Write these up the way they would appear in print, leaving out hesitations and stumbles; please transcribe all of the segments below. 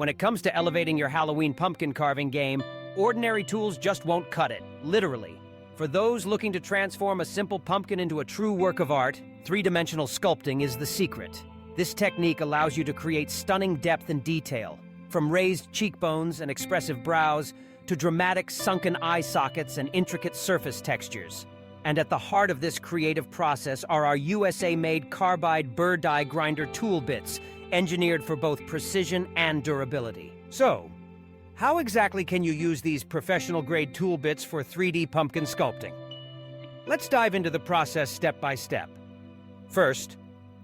When it comes to elevating your Halloween pumpkin carving game, ordinary tools just won't cut it, literally. For those looking to transform a simple pumpkin into a true work of art, three-dimensional sculpting is the secret. This technique allows you to create stunning depth and detail, from raised cheekbones and expressive brows to dramatic sunken eye sockets and intricate surface textures. And at the heart of this creative process are our USA-made carbide burr die grinder tool bits, engineered for both precision and durability. So, how exactly can you use these professional-grade tool bits for 3D pumpkin sculpting? Let's dive into the process step by step. First,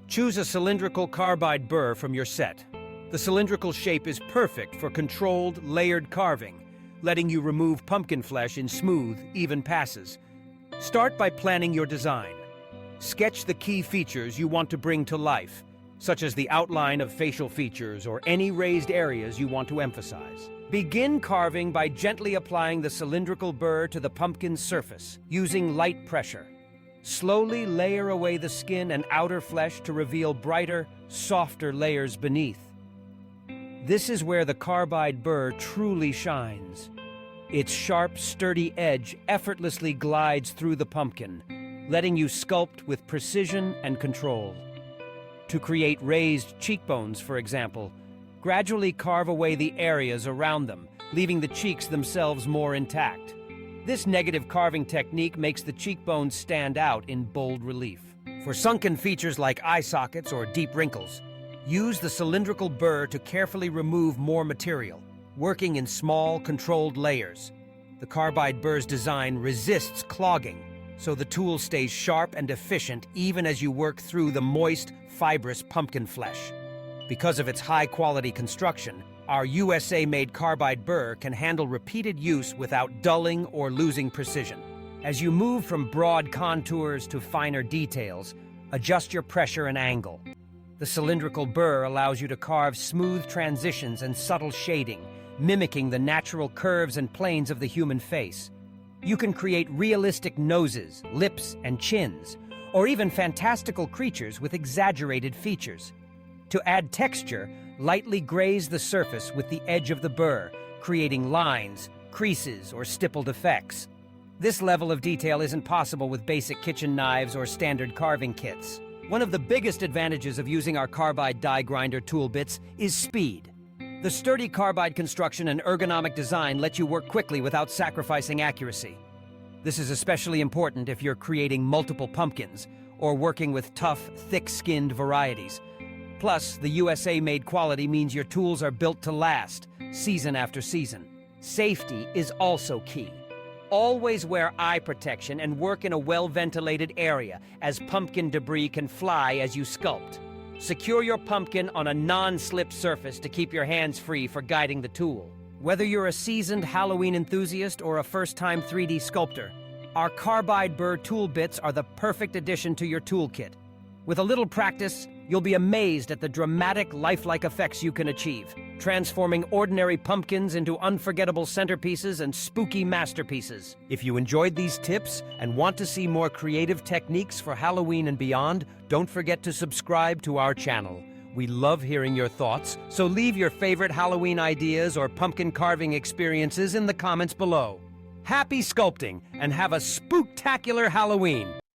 choose a cylindrical carbide burr from your set. The cylindrical shape is perfect for controlled, layered carving, letting you remove pumpkin flesh in smooth, even passes. Start by planning your design. Sketch the key features you want to bring to life, such as the outline of facial features or any raised areas you want to emphasize. Begin carving by gently applying the cylindrical burr to the pumpkin's surface, using light pressure. Slowly layer away the skin and outer flesh to reveal brighter, softer layers beneath. This is where the carbide burr truly shines. Its sharp, sturdy edge effortlessly glides through the pumpkin, letting you sculpt with precision and control. To create raised cheekbones, for example, gradually carve away the areas around them, leaving the cheeks themselves more intact. This negative carving technique makes the cheekbones stand out in bold relief. For sunken features like eye sockets or deep wrinkles, use the cylindrical burr to carefully remove more material, working in small, controlled layers. The carbide burr's design resists clogging, so the tool stays sharp and efficient even as you work through the moist, fibrous pumpkin flesh. Because of its high-quality construction, our USA-made carbide burr can handle repeated use without dulling or losing precision. As you move from broad contours to finer details, adjust your pressure and angle. The cylindrical burr allows you to carve smooth transitions and subtle shading, mimicking the natural curves and planes of the human face. You can create realistic noses, lips, and chins, or even fantastical creatures with exaggerated features. To add texture, lightly graze the surface with the edge of the burr, creating lines, creases, or stippled effects. This level of detail isn't possible with basic kitchen knives or standard carving kits. One of the biggest advantages of using our carbide die grinder tool bits is speed. The sturdy carbide construction and ergonomic design let you work quickly without sacrificing accuracy. This is especially important if you're creating multiple pumpkins or working with tough, thick-skinned varieties. Plus, the USA-made quality means your tools are built to last, season after season. Safety is also key. Always wear eye protection and work in a well-ventilated area, as pumpkin debris can fly as you sculpt. Secure your pumpkin on a non-slip surface to keep your hands free for guiding the tool. Whether you're a seasoned Halloween enthusiast or a first-time 3D sculptor, our carbide burr tool bits are the perfect addition to your toolkit. With a little practice, you'll be amazed at the dramatic, lifelike effects you can achieve, transforming ordinary pumpkins into unforgettable centerpieces and spooky masterpieces. If you enjoyed these tips and want to see more creative techniques for Halloween and beyond, don't forget to subscribe to our channel. We love hearing your thoughts, so leave your favorite Halloween ideas or pumpkin carving experiences in the comments below. Happy sculpting, and have a spooktacular Halloween!